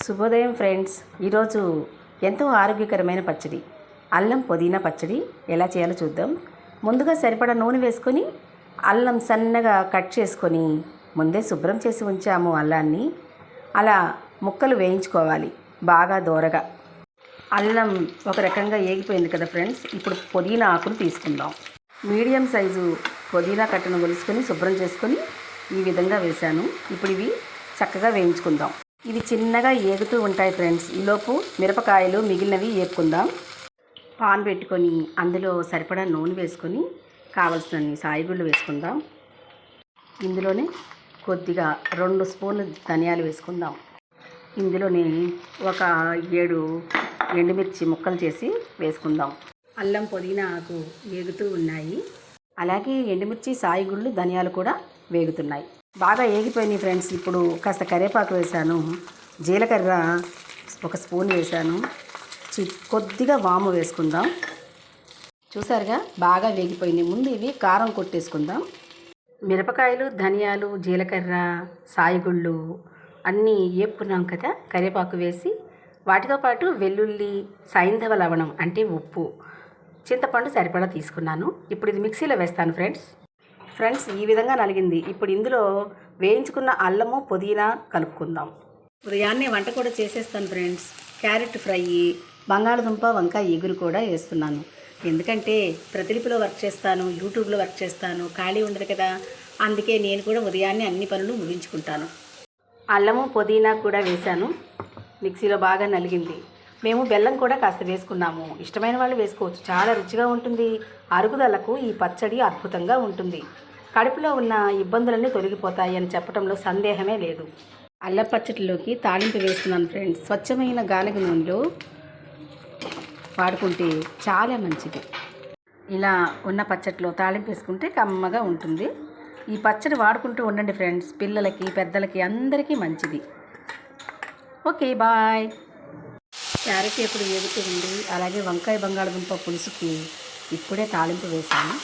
శుభోదయం ఫ్రెండ్స్. ఈరోజు ఎంతో ఆరోగ్యకరమైన పచ్చడి, అల్లం పుదీనా పచ్చడి ఎలా చేయాలో చూద్దాం. ముందుగా సరిపడా నూనె వేసుకొని అల్లం సన్నగా కట్ చేసుకొని ముందే శుభ్రం చేసి ఉంచాము. అల్లాన్ని అలా ముక్కలు వేయించుకోవాలి బాగా దోరగా. అల్లం ఒక రకంగా ఏగిపోయింది కదా ఫ్రెండ్స్. ఇప్పుడు పుదీనా ఆకును తీసుకుందాం. మీడియం సైజు పుదీనా కట్టను గొలుసుకొని శుభ్రం చేసుకొని ఈ విధంగా వేశాను. ఇప్పుడు ఇవి చక్కగా వేయించుకుందాం. ఇవి చిన్నగా ఏగుతూ ఉంటాయి ఫ్రెండ్స్. ఈలోపు మిరపకాయలు మిగిలినవి వేపుకుందాం. పాన్ పెట్టుకొని అందులో సరిపడా నూనె వేసుకొని కావలసిన సాయిగుళ్ళు వేసుకుందాం. ఇందులోనే కొద్దిగా 2 స్పూన్లు ధనియాలు వేసుకుందాం. ఇందులోనే ఒక 7 ఎండుమిర్చి ముక్కలు చేసి వేసుకుందాం. అల్లం పుదీనా ఆకు వేగుతూ ఉన్నాయి. అలాగే ఎండుమిర్చి సాయిగుళ్ళు ధనియాలు కూడా వేగుతున్నాయి. బాగా ఏగిపోయినాయి ఫ్రెండ్స్. ఇప్పుడు కాస్త కరివేపాకు వేశాను, జీలకర్ర 1 స్పూన్ వేశాను, కొద్దిగా వాము వేసుకుందాం. చూసారుగా బాగా వేగిపోయినాయి. ముందు ఇవి కారం కొట్టేసుకుందాం. మిరపకాయలు, ధనియాలు, జీలకర్ర, సాయిగుళ్ళు అన్నీ వేపుకున్నాం కదా. కరివేపాకు వేసి వాటితో పాటు వెల్లుల్లి, సైంధవ లవణం అంటే ఉప్పు, చింతపండు సరిపడా తీసుకున్నాను. ఇప్పుడు ఇది మిక్సీలో వేస్తాను ఫ్రెండ్స్ ఈ విధంగా నలిగింది. ఇప్పుడు ఇందులో వేయించుకున్న అల్లము పుదీనా కలుపుకుందాం. ఉదయాన్నే వంట కూడా చేసేస్తాను ఫ్రెండ్స్. క్యారెట్ ఫ్రై, బంగాళదుంప వంకాయ ఎగురు కూడా వేస్తున్నాను. ఎందుకంటే ప్రతిలిపిలో వర్క్ చేస్తాను, యూట్యూబ్లో వర్క్ చేస్తాను, ఖాళీ ఉండదు కదా. అందుకే నేను కూడా ఉదయాన్నే అన్ని పనులు ముగించుకుంటాను. అల్లము పుదీనా కూడా వేశాను. మిక్సీలో బాగా నలిగింది. మేము బెల్లం కూడా కాస్త వేసుకున్నాము. ఇష్టమైన వాళ్ళు వేసుకోవచ్చు, చాలా రుచిగా ఉంటుంది. అరుగుదలకు ఈ పచ్చడి అద్భుతంగా ఉంటుంది. కడుపులో ఉన్న ఇబ్బందులన్నీ తొలగిపోతాయి అని చెప్పడంలో సందేహమే లేదు. అల్లం పచ్చడిలోకి తాలింపు వేస్తున్నాను ఫ్రెండ్స్. స్వచ్ఛమైన గానుగ నూనెలో వాడుకుంటే చాలా మంచిది. ఇలా ఉన్న పచ్చడిలో తాలింపు వేసుకుంటే కమ్మగా ఉంటుంది. ఈ పచ్చడి వాడుకుంటూ ఉండండి ఫ్రెండ్స్. పిల్లలకి, పెద్దలకి అందరికీ మంచిది. Okay, bye. క్యారెట్ ఎప్పుడు వేగుతూ ఉంది. అలాగే వంకాయ బంగాళదుంప పులుసుకి ఇప్పుడే తాలింపు వేశాను.